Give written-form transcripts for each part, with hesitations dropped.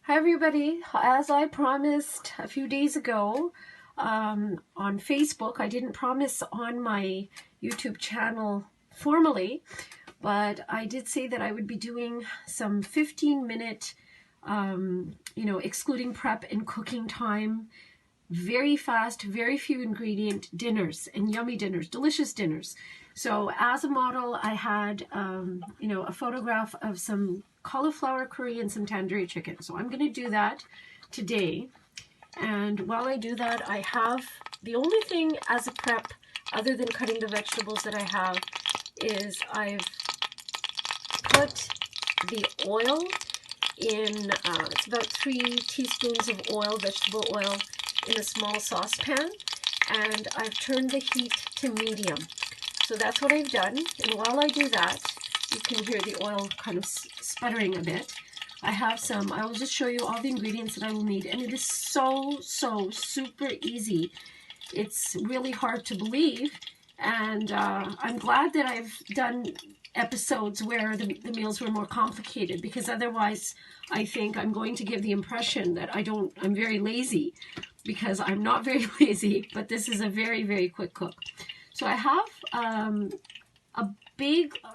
Hi everybody, as I promised a few days ago on Facebook, I didn't promise on my YouTube channel formally, but I did say that I would be doing some 15-minute, excluding prep and cooking time, very fast, very few ingredient dinners and yummy dinners, delicious dinners. So as a model, I had, a photograph of some cauliflower curry and some tandoori chicken. So I'm going to do that today. And while I do that, I have the only thing as a prep, other than cutting the vegetables that I have, is I've put the oil in, it's about 3 teaspoons of oil, vegetable oil, in a small saucepan, and I've turned the heat to medium. So that's what I've done, and while I do that, you can hear the oil kind of sputtering a bit. I will just show you all the ingredients that I will need, and it is so super easy. It's really hard to believe, and I'm glad that I've done episodes where the meals were more complicated, because otherwise I think I'm going to give the impression that I'm very lazy, because I'm not very lazy, but this is a very quick cook. So I have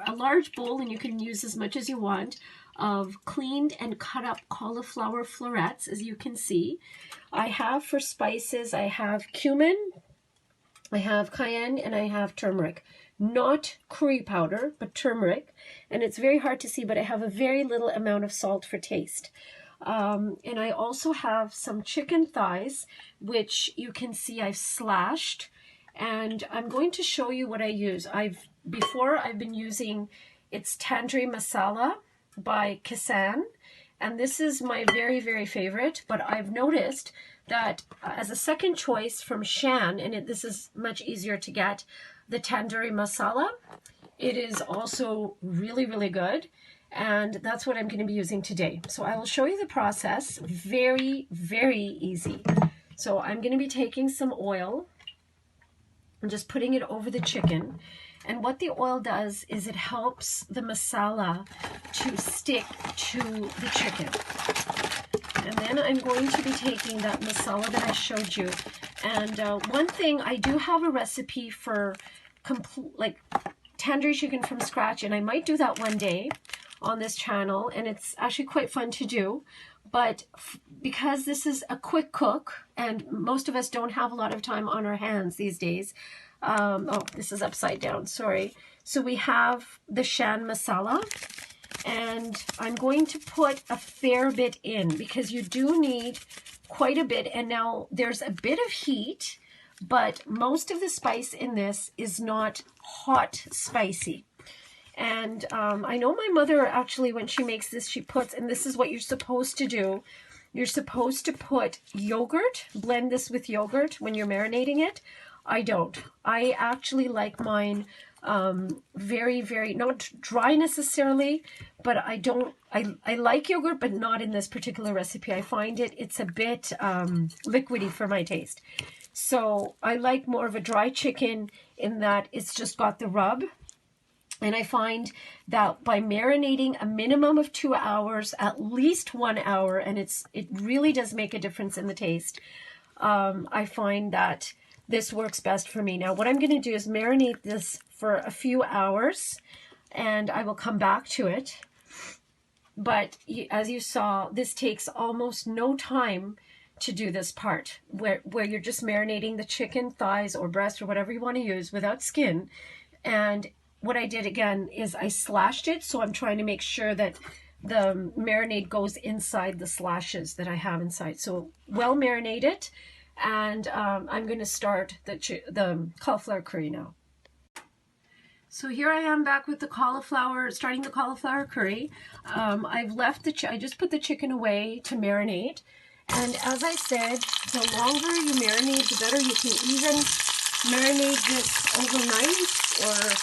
a large bowl, and you can use as much as you want, of cleaned and cut up cauliflower florets, as you can see. I have, for spices, I have cumin, I have cayenne, and I have turmeric. Not curry powder, but turmeric. And it's very hard to see, but I have a very little amount of salt for taste. And I also have some chicken thighs, which you can see I've slashed. And I'm going to show you what I use. Before I've been using, it's Tandoori Masala by Kissan. And this is my very favorite, but I've noticed that as a second choice from Shan, and this is much easier to get, the Tandoori Masala, it is also really good. And that's what I'm going to be using today. So I will show you the process. Very easy. So I'm going to be taking some oil and just putting it over the chicken. And what the oil does is it helps the masala to stick to the chicken. And then I'm going to be taking that masala that I showed you. And one thing, I do have a recipe for tandoori chicken from scratch, and I might do that one day on this channel, and it's actually quite fun to do. But because this is a quick cook, and most of us don't have a lot of time on our hands these days, oh, this is upside down, sorry. So we have the Shan masala, and I'm going to put a fair bit in, because you do need quite a bit. And now there's a bit of heat, but most of the spice in this is not hot spicy. And I know my mother, actually, when she makes this, she puts, and this is what you're supposed to do, you're supposed to put yogurt, blend this with yogurt when you're marinating it. I don't. I actually like mine very, not dry necessarily, but I like yogurt, but not in this particular recipe. I find it's a bit liquidy for my taste. So I like more of a dry chicken in that it's just got the rub. And I find that by marinating a minimum of 2 hours, at least 1 hour, and it really does make a difference in the taste, I find that this works best for me. Now, what I'm going to do is marinate this for a few hours, and I will come back to it. But as you saw, this takes almost no time to do this part, where you're just marinating the chicken thighs or breast or whatever you want to use without skin. And what I did again is I slashed it, so I'm trying to make sure that the marinade goes inside the slashes that I have inside. So well marinated, and I'm going to start the cauliflower curry now. So here I am back with the cauliflower, starting the cauliflower curry. I've left I just put the chicken away to marinate, and as I said, the longer you marinate, the better. You can even marinate this overnight, or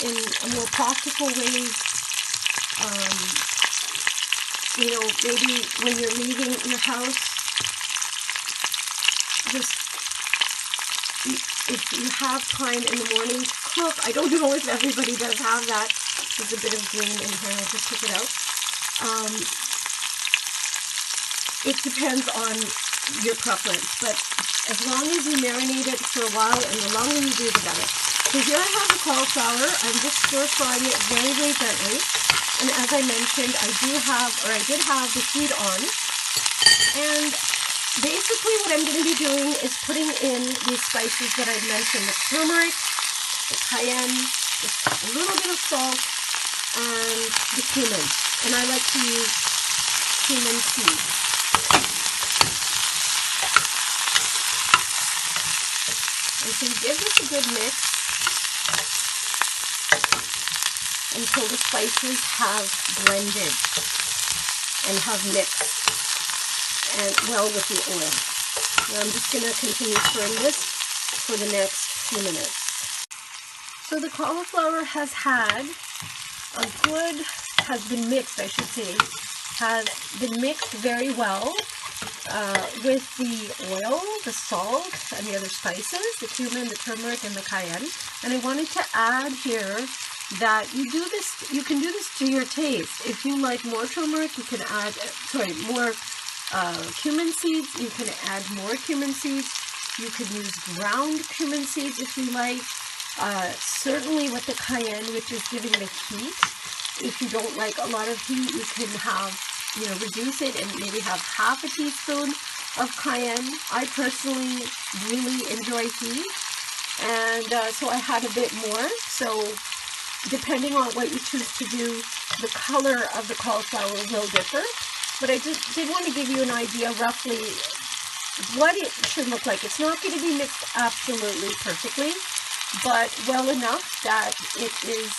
in a more practical way, maybe when you're leaving your house, just if you have time in the morning to cook. I don't know if everybody does have that. There's a bit of green in here, I'll just pick it out. it depends on your preference, but as long as you marinate it for a while, and the longer you do, the better. So here I have the cauliflower. I'm just stir frying it very, very gently. And as I mentioned, I did have the heat on. And basically what I'm going to be doing is putting in these spices that I mentioned, the turmeric, the cayenne, just a little bit of salt, and the cumin. And I like to use cumin seeds. You can give this a good mix until the spices have blended and have mixed and well with the oil. And I'm just going to continue stirring this for the next few minutes. So the cauliflower has been mixed, I should say, has been mixed very well with the oil, the salt, and the other spices, the cumin, the turmeric, and the cayenne. And I wanted to add here that you can do this to your taste. If you like more turmeric, you can add, more cumin seeds. You can add more cumin seeds. You could use ground cumin seeds if you like. Certainly with the cayenne, which is giving the heat. If you don't like a lot of heat, you can have, reduce it and maybe have half a teaspoon of cayenne. I personally really enjoy heat, and so I had a bit more. So depending on what you choose to do, the color of the cauliflower will differ. But I just did want to give you an idea roughly what it should look like. It's not going to be mixed absolutely perfectly, but well enough that it is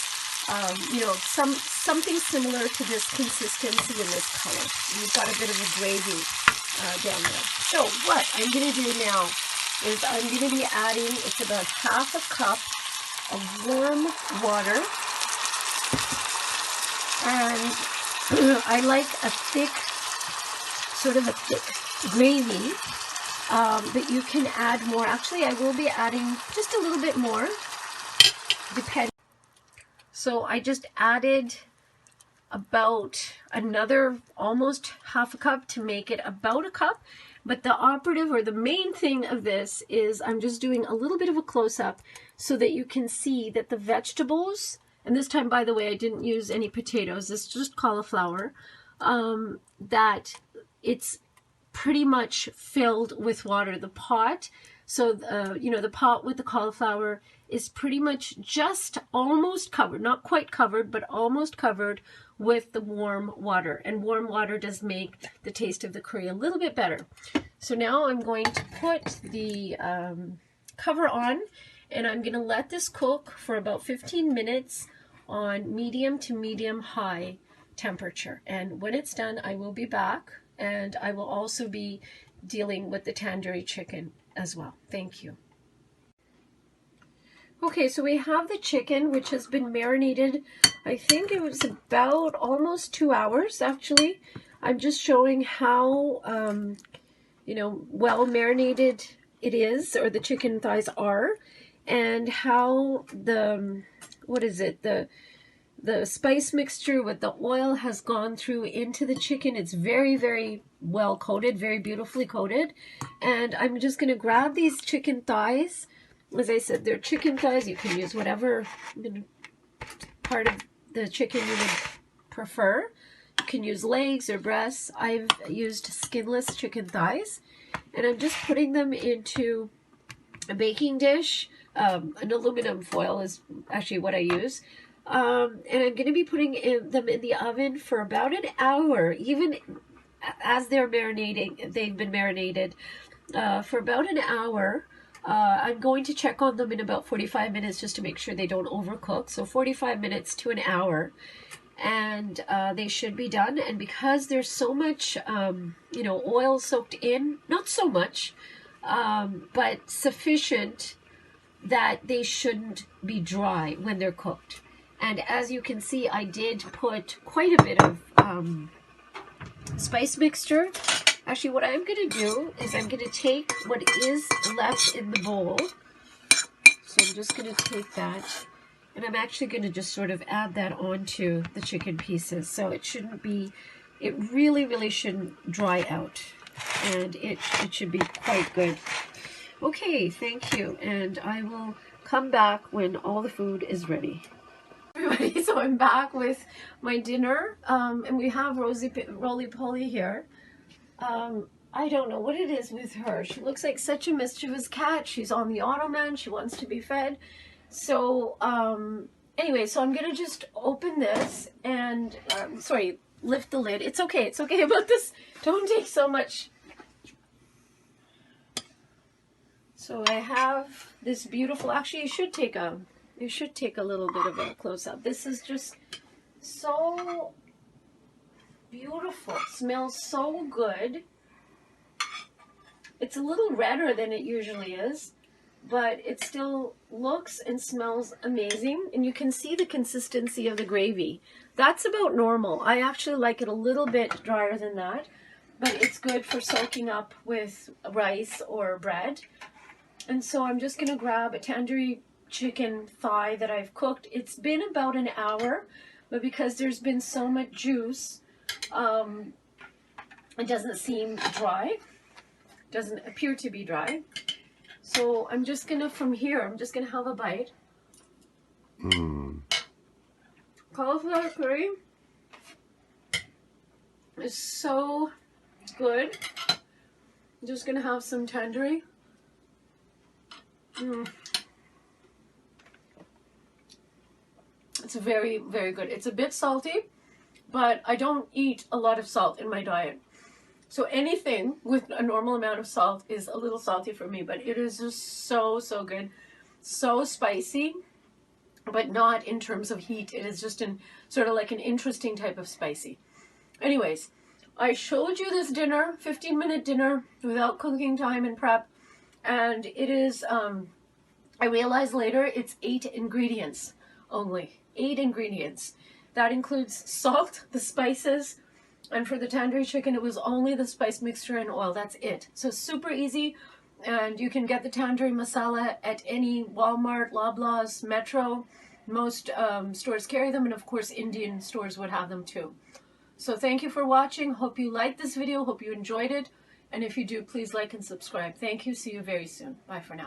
something similar to this consistency and this color. And you've got a bit of a gravy down there. So what I'm going to do now is I'm going to be adding, it's about half a cup of warm water. And I like a thick gravy, but you can add more. Actually, I will be adding just a little bit more, depending. So I just added about another almost half a cup to make it about a cup. But the operative or the main thing of this is I'm just doing a little bit of a close-up so that you can see that the vegetables, and this time, by the way, I didn't use any potatoes, it's just cauliflower, that it's pretty much filled with water. The pot, so the pot with the cauliflower is pretty much just almost covered, not quite covered, but almost covered with the warm water. And warm water does make the taste of the curry a little bit better. So now I'm going to put the cover on, and I'm going to let this cook for about 15 minutes on medium to medium high temperature. And when it's done, I will be back, and I will also be dealing with the tandoori chicken as well. Thank you. Okay, so we have the chicken, which has been marinated. I think it was about almost 2 hours, actually. I'm just showing how, well marinated it is, or the chicken thighs are, and how the spice mixture with the oil has gone through into the chicken. It's very, very well coated, very beautifully coated. And I'm just going to grab these chicken thighs. As I said, they're chicken thighs. You can use whatever part of the chicken you would prefer. You can use legs or breasts. I've used skinless chicken thighs. And I'm just putting them into a baking dish. An aluminum foil is actually what I use. And I'm going to be putting them in the oven for about an hour, even as they've been marinated for about an hour. I'm going to check on them in about 45 minutes just to make sure they don't overcook. So 45 minutes to an hour, and they should be done. And because there's so much, oil soaked in, not so much, but sufficient that they shouldn't be dry when they're cooked. And as you can see, I did put quite a bit of spice mixture. Actually, what I'm going to do is I'm going to take what is left in the bowl. So I'm just going to take that, and I'm actually going to just sort of add that onto the chicken pieces. So it shouldn't be it really, really shouldn't dry out. And it should be quite good. Okay, thank you. And I will come back when all the food is ready. Everybody, so I'm back with my dinner. And we have Roly-Poly here. I don't know what it is with her. She looks like such a mischievous cat. She's on the ottoman. She wants to be fed. So, anyway, so I'm going to just open this and, sorry, lift the lid. It's okay about this. Don't take so much. So I have this beautiful, actually you should take a little bit of a close-up. This is just so beautiful. It smells so good. It's a little redder than it usually is, but it still looks and smells amazing. And you can see the consistency of the gravy. That's about normal. I actually like it a little bit drier than that, but it's good for soaking up with rice or bread. And so I'm just going to grab a tandoori chicken thigh that I've cooked. It's been about an hour, but because there's been so much juice, it doesn't seem dry. Doesn't appear to be dry. So I'm just going to, from here, I'm just going to have a bite. Cauliflower curry is so good. I'm just going to have some tandoori. It's very, very good. It's a bit salty, but I don't eat a lot of salt in my diet. So anything with a normal amount of salt is a little salty for me, but it is just so, so good. So spicy, but not in terms of heat. It is just in sort of like an interesting type of spicy. Anyways, I showed you this dinner, 15-minute dinner without cooking time and prep. And it is, I realized later, it's 8 ingredients only. 8 ingredients. That includes salt, the spices, and for the tandoori chicken, it was only the spice mixture and oil. That's it. So super easy. And you can get the tandoori masala at any Walmart, Loblaws, Metro. Most stores carry them, and of course Indian stores would have them too. So thank you for watching. Hope you liked this video. Hope you enjoyed it. And if you do, please like and subscribe. Thank you. See you very soon. Bye for now.